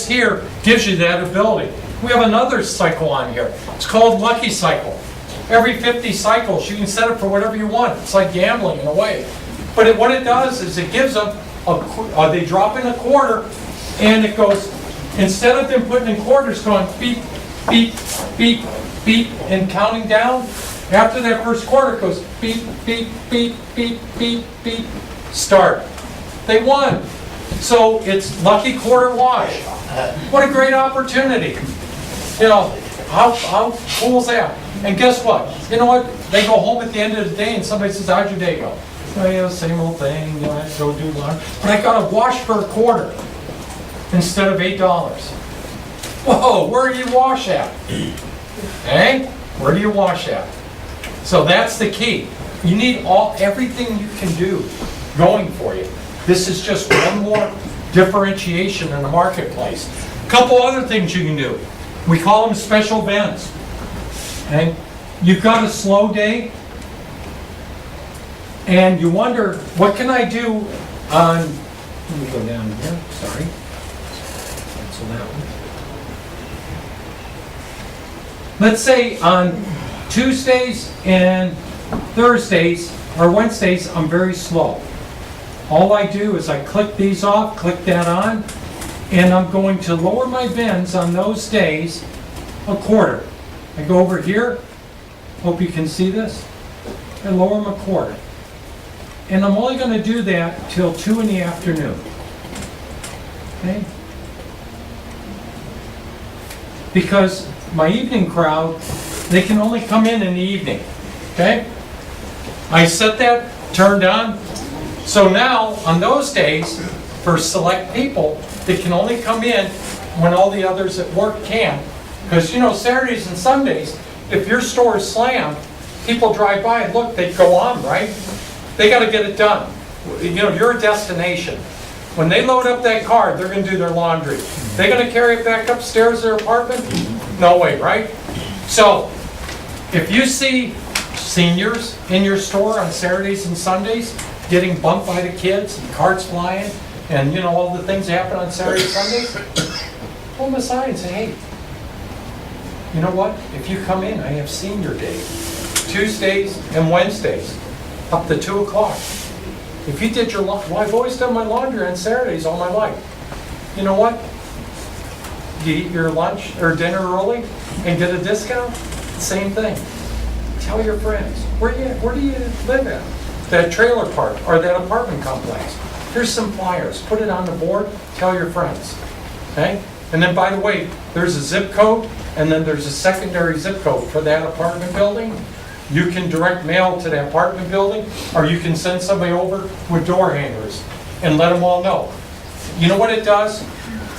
here gives you that ability. We have another cycle on here. It's called Lucky Cycle. Every 50 cycles, you can set it for whatever you want. It's like gambling in a way. But what it does is it gives them, they drop in a quarter, and it goes, instead of them putting in quarters going beep, beep, beep, beep, and counting down, after that first quarter it goes beep, beep, beep, beep, beep, beep, start. They won. So it's lucky quarter wash. What a great opportunity. You know, how cool is that? And guess what? You know what? They go home at the end of the day and somebody says, how'd your day go? Oh yeah, same old thing, you know, I have to go do lunch. But I got a wash for a quarter instead of $8. Whoa, where do you wash at? Eh? Where do you wash at? So that's the key. You need everything you can do going for you. This is just one more differentiation in the marketplace. A couple other things you can do. We call them special events. Okay? You've got a slow day, and you wonder, what can I do on, let me go down here, sorry. Cancel that one. Let's say on Tuesdays and Thursdays, or Wednesdays, I'm very slow. All I do is I click these off, click that on, and I'm going to lower my bins on those days a quarter. I go over here, hope you can see this, and lower them a quarter. And I'm only going to do that till 2 in the afternoon. Okay? Because my evening crowd, they can only come in the evening. Okay? I set that turned on. So now, on those days, for select people, they can only come in when all the others at work can. Because, you know, Saturdays and Sundays, if your store is slammed, people drive by and look, they go on, right? They got to get it done. You know, you're a destination. When they load up that car, they're going to do their laundry. They're going to carry it back upstairs to their apartment? No way, right? So, if you see seniors in your store on Saturdays and Sundays getting bumped by the kids and carts flying and, you know, all the things that happen on Saturdays and Sundays, pull them aside and say, hey, you know what? If you come in, I have senior day, Tuesdays and Wednesdays, up to 2 o'clock. If you did your laundry, well, I've always done my laundry on Saturdays all my life. You know what? You eat your lunch or dinner early and get a discount? Same thing. Tell your friends. Where do you live at? That trailer park or that apartment complex. Here's some flyers. Put it on the board. Tell your friends. Okay? And then, by the way, there's a zip code, and then there's a secondary zip code for that apartment building. You can direct mail to that apartment building, or you can send somebody over with door hangers and let them all know. You know what it does?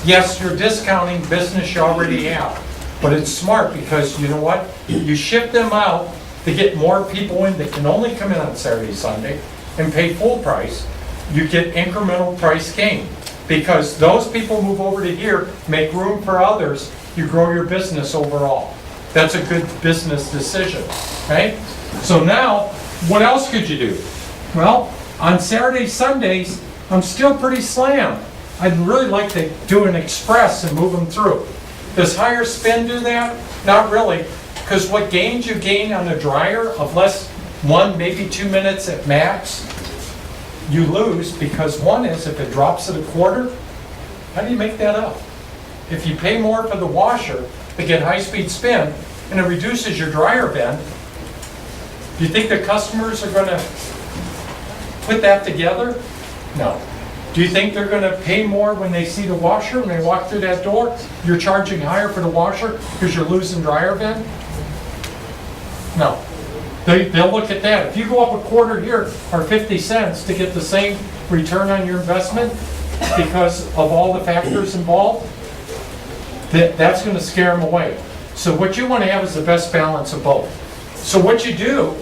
Yes, you're discounting business you already have, but it's smart because you know what? You ship them out to get more people in that can only come in on Saturday, Sunday, and pay full price. You get incremental price gain because those people move over to here, make room for others, you grow your business overall. That's a good business decision, right? So now, what else could you do? Well, on Saturdays, Sundays, I'm still pretty slammed. I'd really like to do an express and move them through. Does higher spin do that? Not really, because what gains you gain on a dryer of less 1, maybe 2 minutes at max, you lose because one is if it drops at a quarter, how do you make that up? If you pay more for the washer to get high-speed spin and it reduces your dryer bend, do you think the customers are going to put that together? No. Do you think they're going to pay more when they see the washer, when they walk through that door? You're charging higher for the washer because you're losing dryer bend? No. They'll look at that. If you go up a quarter here or 50 cents to get the same return on your investment because of all the factors involved, that's going to scare them away. So what you want to have is the best balance of both. So what you do,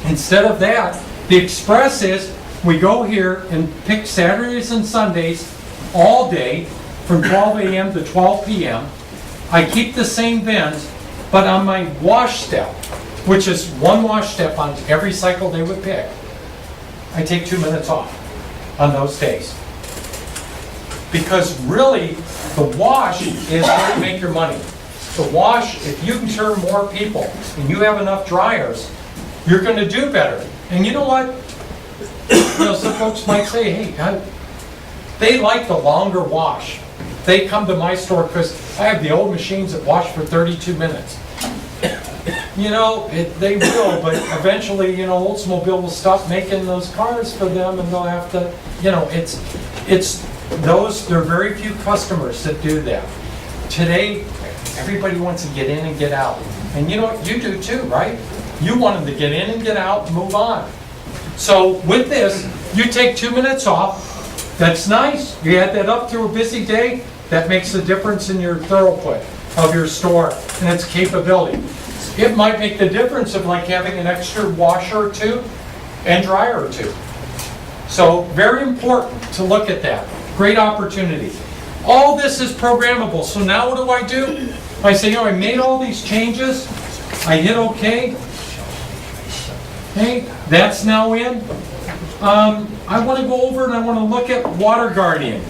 instead of that, the express is we go here and pick Saturdays and Sundays all day from 12 a.m. to 12 p.m. I keep the same bins, but on my wash step, which is one wash step on every cycle they would pick, I take 2 minutes off on those days. Because really, The wash is where you make your money. The wash, if you can turn more people and you have enough dryers, you're gonna do better. And you know what? Some folks might say, hey, they like the longer wash. They come to my store because I have the old machines that wash for 32 minutes. They will, but eventually, Oldsmobile will stop making those cars for them and they'll have to, there are very few customers that do that. Today, everybody wants to get in and get out. And you do too, right? You want them to get in and get out and move on. So with this, you take 2 minutes off. That's nice. You add that up through a busy day. That makes a difference in your throughput of your store and its capability. It might make the difference of like having an extra washer or two and dryer or two. So very important to look at that. Great opportunity. All this is programmable. So now what do? I say, I made all these changes. I hit OK. Okay, that's now in. I want to go over and I want to look at Water Guardian.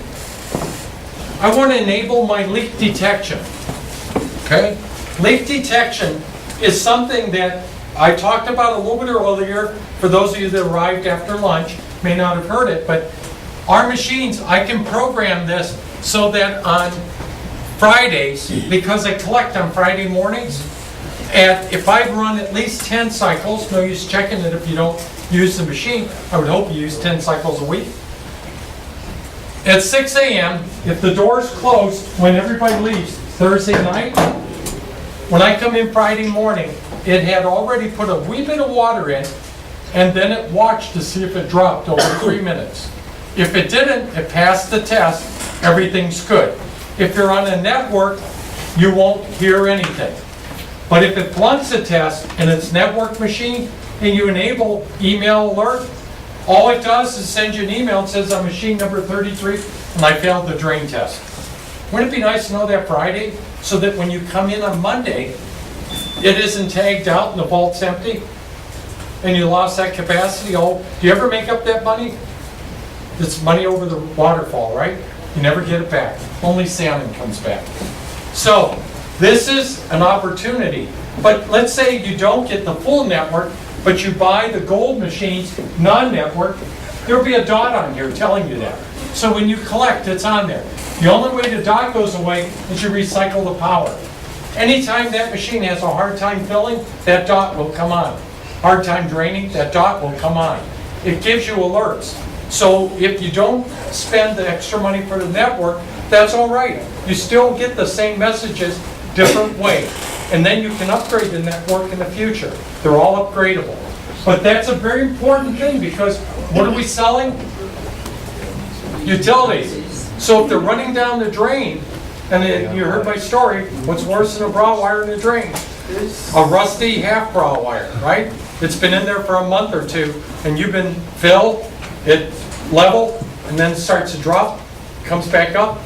I want to enable my leak detection. Okay? Leak detection is something that I talked about a little bit earlier. For those of you that arrived after lunch, may not have heard it, but our machines, I can program this so that on Fridays, because I collect on Friday mornings, and if I run at least 10 cycles, no use checking it if you don't use the machine, I would hope you use 10 cycles a week. At 6 a.m., if the door's closed when everybody leaves Thursday night, when I come in Friday morning, it had already put a wee bit of water in, and then it watched to see if it dropped over 3 minutes. If it didn't, it passed the test, everything's good. If you're on a network, you won't hear anything. But if it flunks the test and it's network machine, and you enable email alert, all it does is send you an email and says on machine number 33, and I failed the drain test. Wouldn't it be nice to know that Friday, so that when you come in on Monday, it isn't tagged out and the vault's empty, and you lost that capacity? Oh, do you ever make up that money? It's money over the waterfall, right? You never get it back. Only salmon comes back. So, this is an opportunity. But let's say you don't get the full network, but you buy the gold machines, non-network, there'll be a dot on here telling you that. So when you collect, it's on there. The only way the dot goes away is you recycle the power. Anytime that machine has a hard time filling, that dot will come on. Hard time draining, that dot will come on. It gives you alerts. So if you don't spend the extra money for the network, that's all right. You still get the same messages, different way. And then you can upgrade the network in the future. They're all upgradable. But that's a very important thing, because what are we selling? Utilities. So if they're running down the drain, and you heard my story, what's worse than a bra wire in the drain? A rusty half bra wire, right? It's been in there for a month or two, and you've been filled, it level, and then starts to drop, comes back up.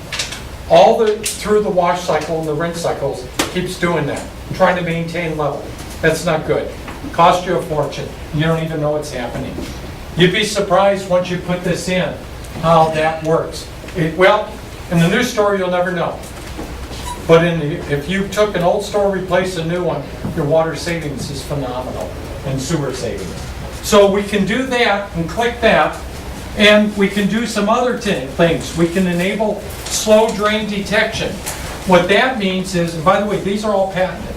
All through the wash cycle and the rinse cycles keeps doing that, trying to maintain level. That's not good. Cost you a fortune. You don't even know what's happening. You'd be surprised once you put this in how that works. Well, in the new store you'll never know. But if you took an old store, replaced a new one, your water savings is phenomenal, and sewer savings. So we can do that and click that. And we can do some other things. We can enable slow drain detection. What that means is, and by the way, these are all patented.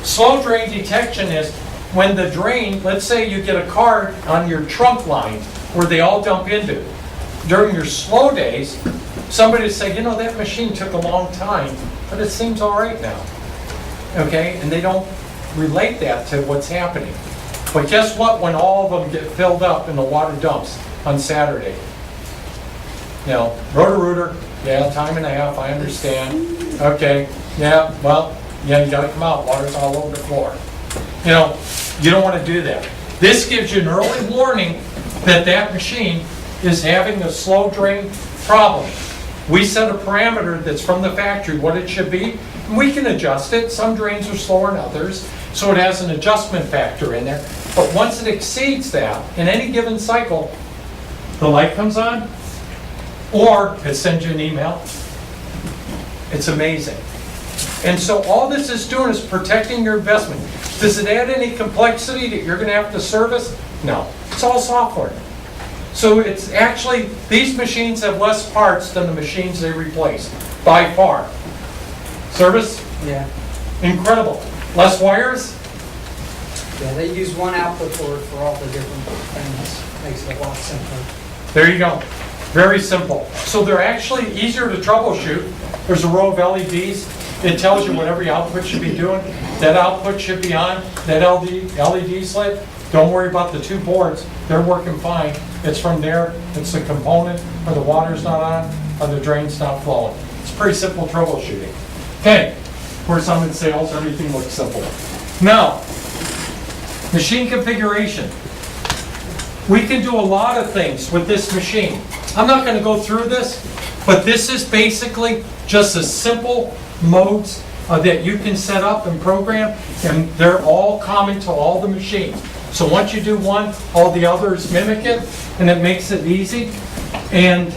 Slow drain detection is when the drain, let's say you get a card on your trunk line where they all dump into. During your slow days, somebody will say, that machine took a long time, but it seems all right now. Okay? And they don't relate that to what's happening. But guess what? When all of them get filled up and the water dumps on Saturday. Roto-Rooter, yeah, time and a half, I understand. Okay, yeah, well, yeah, you gotta come out, water's all over the floor. You don't wanna do that. This gives you an early warning that that machine is having a slow drain problem. We set a parameter that's from the factory, what it should be, and we can adjust it. Some drains are slower than others, so it has an adjustment factor in there. But once it exceeds that, in any given cycle, the light comes on, or it sends you an email. It's amazing. And so all this is doing is protecting your investment. Does it add any complexity that you're going to have to service? No. It's all software. So it's actually, these machines have less parts than the machines they replace, by far. Service? Yeah, Incredible. Less wires? yeah, they use one output board for all the different things, makes it a lot simpler. There you go. Very simple. So they're actually easier to troubleshoot. There's a row of LEDs. It tells you what every output should be doing. That output should be on. That LED slide, don't worry about the two boards. They're working fine. It's from there. It's the component where the water's not on or the drain's not flowing. It's pretty simple troubleshooting. Okay. Of course, I'm in sales. Everything looks simple. Now, machine configuration. We can do a lot of things with this machine. I'm not going to go through this, but this is basically just a simple modes that you can set up and program, and they're all common to all the machines. So once you do one, all the others mimic it, and it makes it easy. And